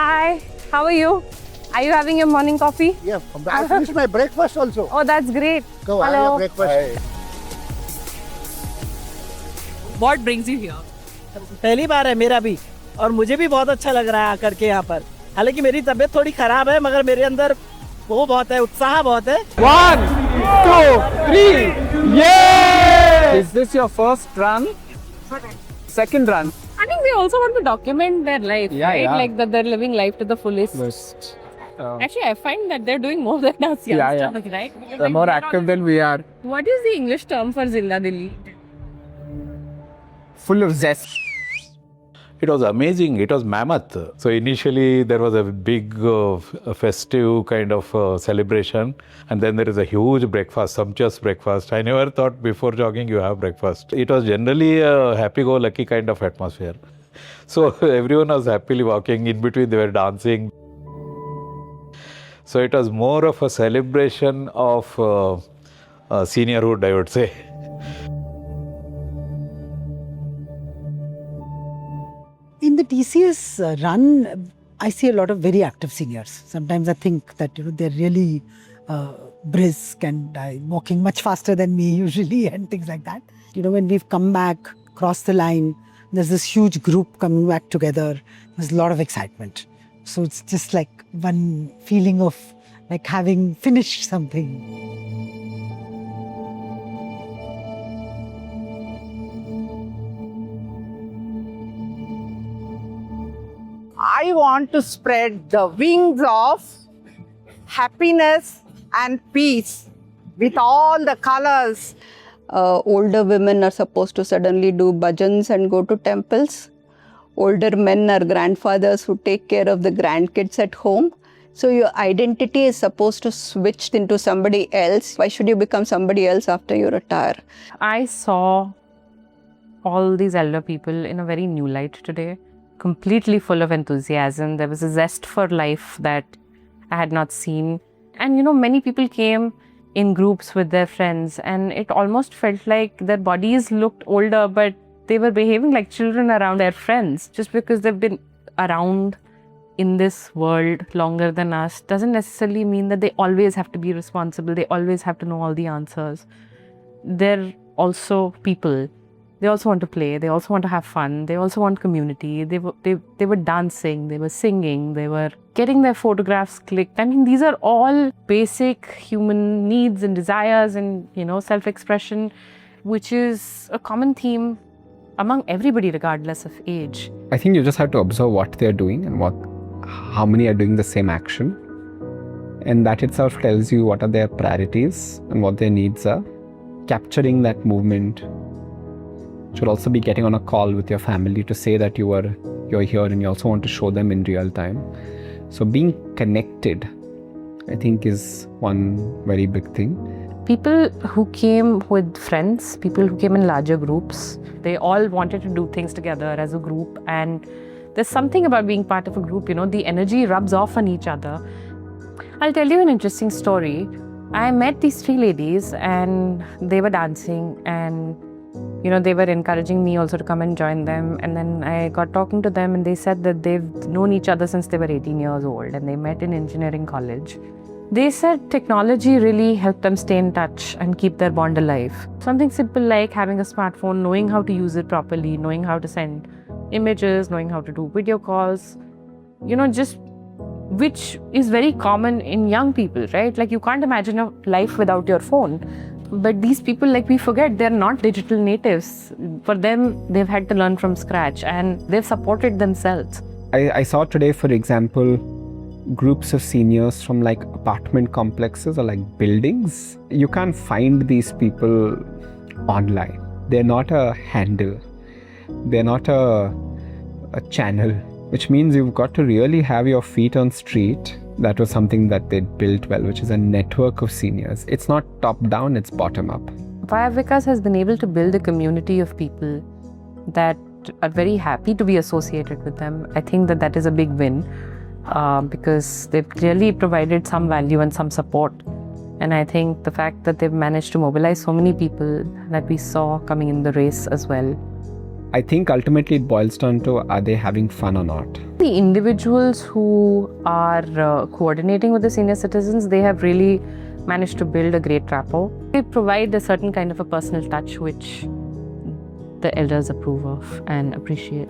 Hi, how are you? Are you having your morning coffee? Yeah, I finished my breakfast also. Oh, that's great. Go have your breakfast. What brings you here? पहली बार है मेरा भी और मुझे भी बहुत अच्छा लग रहा है आकर के यहाँ पर। हालांकि मेरी तबीयत थोड़ी खराब है मगर मेरे अंदर वो बहुत है, उत्साह बहुत है। 1, 2, 3, yay! Is this your first run? Second run? I think they also want to document their life, Yeah, right? yeah. Like that they're living life to the fullest. Actually, I find that they're doing more than us youngsters, right? They're more active than we are. What is the English term for Zinda Dilli? Full of zest. It was amazing. It was mammoth. So initially there was a big festive kind of celebration, and then there is a huge breakfast, sumptuous breakfast. I never thought before jogging you have breakfast. It was generally a happy-go-lucky kind of atmosphere. So everyone was happily walking. In between they were dancing. So it was more of a celebration of seniorhood, I would say. In the TCS run, I see a lot of very active seniors. Sometimes I think that they're really brisk and walking much faster than me usually and things like that. When we've come back, crossed the line, there's this huge group coming back together. There's a lot of excitement. So it's just like one feeling of like having finished something. I want to spread the wings of happiness and peace with all the colors. Older women are supposed to suddenly do bhajans and go to temples. Older men are grandfathers who take care of the grandkids at home. So your identity is supposed to switch into somebody else. Why should you become somebody else after you retire? I saw all these elder people in a very new light today, completely full of enthusiasm. There was a zest for life that I had not seen. And many people came in groups with their friends, and it almost felt like their bodies looked older, but they were behaving like children around their friends. Just because they've been around in this world longer than us doesn't necessarily mean that they always have to be responsible. They always have to know all the answers. They're also people. They also want to play. They also want to have fun. They also want community. They were dancing. They were singing. They were getting their photographs clicked. I mean, these are all basic human needs and desires and, self-expression, which is a common theme among everybody regardless of age. I think you just have to observe what they're doing and how many are doing the same action. And that itself tells you what are their priorities and what their needs are. Capturing that movement. Should also be getting on a call with your family to say that you're here and you also want to show them in real time. So being connected, I think, is one very big thing. People who came with friends, people who came in larger groups, they all wanted to do things together as a group. And there's something about being part of a group, the energy rubs off on each other. I'll tell you an interesting story. I met these 3 ladies and they were dancing and they were encouraging me also to come and join them. And then I got talking to them and they said that they've known each other since they were 18 years old and they met in engineering college. They said technology really helped them stay in touch and keep their bond alive. Something simple like having a smartphone, knowing how to use it properly, knowing how to send images, knowing how to do video calls, which is very common in young people, right? Like you can't imagine a life without your phone. But these people, we forget, they're not digital natives. For them, they've had to learn from scratch and they've supported themselves. I saw today, for example, groups of seniors from apartment complexes or buildings. You can't find these people online. They're not a handle. They're not a channel, which means you've got to really have your feet on street. That was something that they built well, which is a network of seniors. It's not top down, it's bottom up. Vikas has been able to build a community of people that are very happy to be associated with them. I think that is a big win because they've clearly provided some value and some support. And I think the fact that they've managed to mobilize so many people that we saw coming in the race as well. I think ultimately it boils down to, are they having fun or not? The individuals who are coordinating with the senior citizens, they have really managed to build a great rapport. They provide a certain kind of a personal touch which the elders approve of and appreciate.